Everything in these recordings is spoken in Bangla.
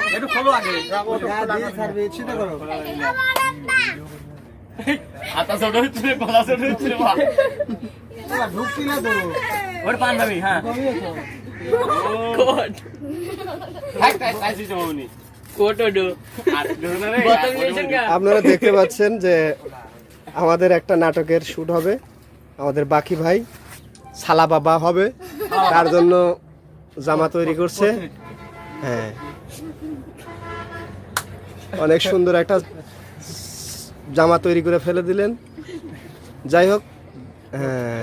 একটু খোলো আগে সিধা করো হাতা ছোট হচ্ছে গলা ছোট হচ্ছে ঢুকছি না তো ওর পান ভাবি হ্যাঁ কোট হাই তাই সাইজ জমাউনি কোট ওডো আর ধরে রে আপনারা দেখতে পাচ্ছেন যে আমাদের একটা নাটকের শুট হবে আমাদের বাকি ভাই সালা বাবা হবে তার জন্য জামা তৈরি করছে হ্যাঁ অনেক সুন্দর একটা জামা তৈরি করে ফেলে দিলেন যাই হোক হ্যাঁ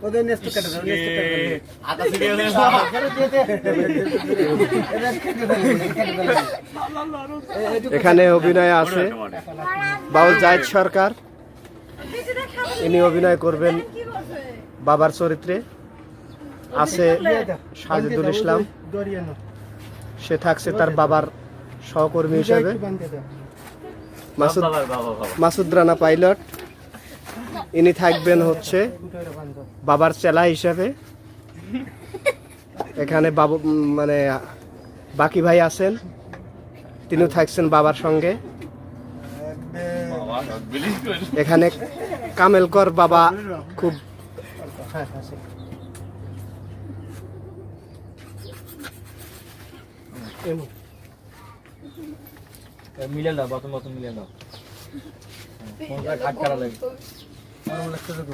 ওদের নেস্ট কেটে দাও নেস্ট কেটে দাও হাতা সিরিয়াল এখানে অভিনয় আছে বাউল জাহিদ সরকার ইনি অভিনয় করবেন বাবার চরিত্রে আছে সাজিদুল ইসলাম সে থাকছে তার বাবার সহকর্মী হিসেবে মাসুদ রানা পাইলট ইনি থাকবেন হচ্ছে বাবার চেলা হিসেবে এখানে বাবু মানে বাকি ভাই আছেন তিনিও থাকছেন বাবার সঙ্গে এখানে কামেলকর বাবা খুব মিলে দাও বতন মিলে দাও কোনটা কাট করা লাগে আর লাগছে তো